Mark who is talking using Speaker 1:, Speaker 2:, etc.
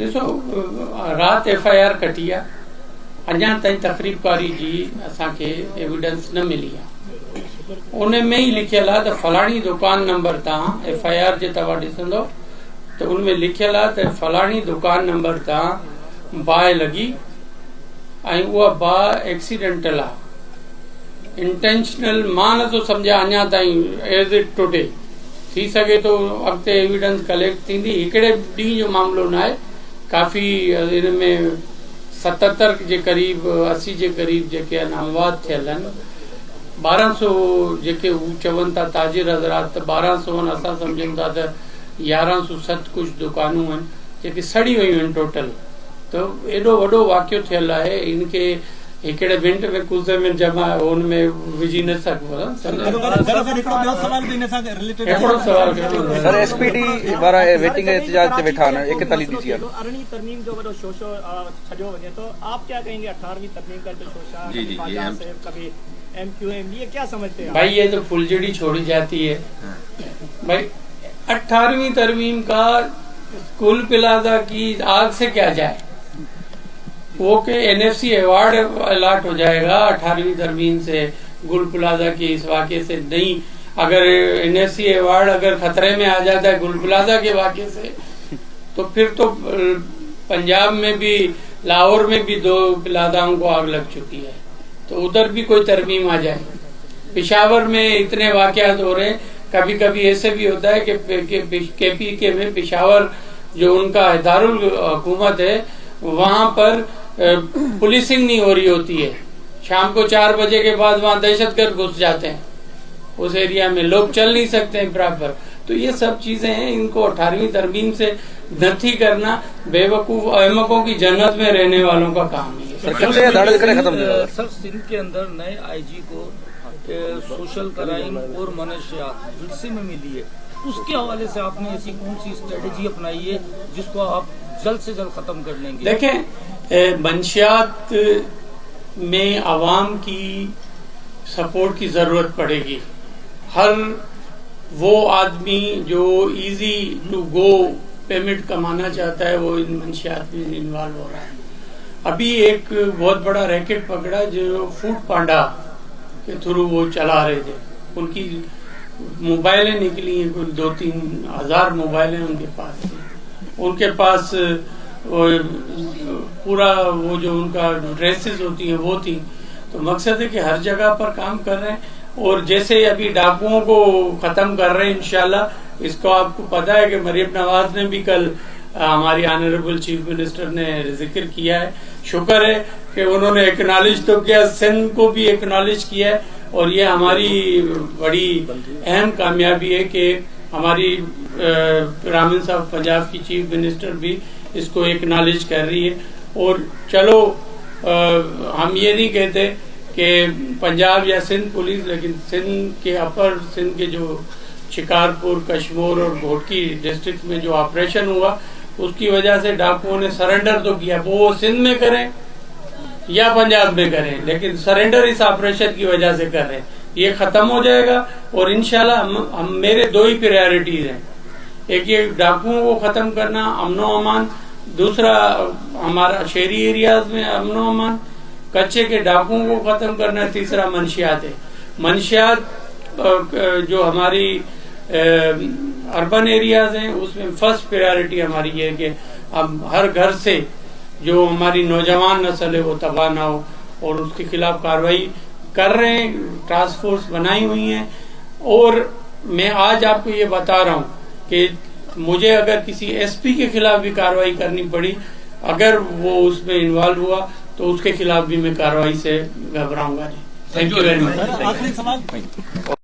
Speaker 1: ॾिसो रात FIR कटी आहे, अञा ताईं तकरीबकारी जी असांखे एविडेंस न मिली आहे. उन में ई लिखियल आहे त फलाणी दुकान नंबर तव्हां FIR जे तव्हां ॾिसंदो त उनमें लिखियल आहे त फलाणी दुकान नंबर तव्हां बाहि लॻी ऐं उहा बाहि एक्सीडेंटल आहे, इंटेंशनल मां नथो सम्झा अञा ताईं एज़ इट टुडे. थी सघे थो अॻिते एविडेंस कलेक्ट थींदी. हिकिड़े ॾींहं जो मामिलो न आहे, काफ़ी इन में 77 जे क़रीब 80 जे क़रीब जेके आहिनि अमवात थियल आहिनि. 1200 जेके हू चवनि था ताजिर हज़रात त 1200 आहिनि, असां सम्झूं था त 1107 कुझु दुकानूं आहिनि जेके सड़ी वयूं आहिनि टोटल. त एॾो वॾो वाक़ियो थियल आहे, इनखे हिकिड़े मिंट में कुज़े में जमा हुन में विझी न सघिबो.
Speaker 2: सर SPD वारा वेटिंग एहतजाज ते वेठा आहिनि 41 ॾींहं.
Speaker 3: 18वीं तरमीम जो वॾो शोशो छॾियो वञे थो, आप क्या कहेंगे 18वीं तरमीम का जो शोशा कभी MQM, ये क्या समझते हैं?
Speaker 1: भाई ये तो फुलझड़ी छोड़ी जाती है. भाई 18वीं तरमीम का कुल प्लाजा की आग से क्या जाए, वो के NFC अवार्ड अलाट हो जाएगा 18वीं तरमीम से. गुल प्लाजा के इस वाक़े से नहीं, अगर NFC अवार्ड अगर खतरे में आ जाता है गुल प्लाजा के वाक़े से, तो फिर तो पंजाब में भी लाहौर में भी 2 प्लाजाओं को आग लग चुकी है, तो उधर भी कोई तरमीम आ जाए. पेशावर में इतने वाक़यात हो रहे हैं. कभी कभी ऐसे भी होता है कि KPK में पेशावर जो उनका दारुल हुकूमत है वहाँ पर पुलिसिंग नहीं हो रही होती है. शाम को 4 बजे के बाद वहाँ दहशतगर्द घुस जाते हैं उस एरिया में, लोग चल नहीं सकते हैं बराबर. तो ये सब चीजें हैं, इनको 18वीं तरमीम से नथी करना बेवकूफ अहमकों की जन्नत में रहने वालों का काम है.
Speaker 4: सर सिंध के अंदर नए IG को सोशल क्राइम और मनशियात विरसे में मिली है, उसके हवाले से आपने ऐसी कौन सी स्ट्रेटेजी अपनाई है जिसको आप जल्द से जल्द खत्म कर लेंगे?
Speaker 1: देखें, मंशियात में आवाम की सपोर्ट की जरूरत पड़ेगी. हर वो आदमी जो इजी टू गो पेमेंट कमाना चाहता है वो इन मंशियात में इन्वॉल्व हो रहा है. अभी एक बहुत बड़ा रैकेट पकड़ा जो फूड पांडा के थ्रू वो चला रहे थे. उनकी मोबाइलें निकली हैं, कुल 2-3 हज़ार मोबाइलें उनके पास थी. उनके पास पूरा वो जो उनका ड्रेसेस होती हैं वो थी. तो मकसद है कि हर जगह पर काम कर रहे हैं. और जैसे अभी डाकुओं को खत्म कर रहे हैं इंशाल्लाह, इसको आपको पता है कि मरियम नवाज ने भी कल हमारी ऑनरेबल चीफ मिनिस्टर ने जिक्र किया है. शुक्र है कि उन्होंने एक्नॉलेज तो किया, सिंध को भी एक्नॉलेज किया है. और ये हमारी बड़ी अहम कामयाबी है कि हमारी रामिन साहब पंजाब की चीफ मिनिस्टर भी इसको एक्नॉलेज कर रही है. और चलो हम ये नहीं कहते कि पंजाब या सिंध पुलिस, लेकिन सिंध के अपर सिंध के जो शिकारपुर, कश्मीर और घोटकी डिस्ट्रिक्ट में जो ऑपरेशन हुआ उसकी वजह से डाकुओं ने सरेंडर तो किया. वो सिंध में करें या पंजाब में करें, लेकिन सरेंडर इस ऑपरेशन की वजह से कर रहे हैं. ये खत्म हो जाएगा और इंशाल्लाह हम मेरे 2 ही प्रायोरिटीज हैं. एक ये डाकुओं को खत्म करना, अमनो अमान. दूसरा हमारा शहरी एरियाज में अमनो अमान, कच्चे के डाकुओं को खत्म करना. तीसरा मंशियात है. मंशियात जो हमारी अर्बन एरियाज हैं उसमें फर्स्ट प्रायोरिटी हमारी है कि हम हर घर से जो हमारी नौजवान नस्ल है वो तबाह ना हो, और उसके खिलाफ कार्रवाई कर रहे हैं. टास्क फोर्स बनाई हुई है. और मैं आज आपको ये बता रहा हूँ कि मुझे अगर किसी SP के खिलाफ भी कार्रवाई करनी पड़ी, अगर वो उसमें इन्वॉल्व हुआ तो उसके खिलाफ भी मैं कार्रवाई से घबराऊंगा नहीं. Thank you very much.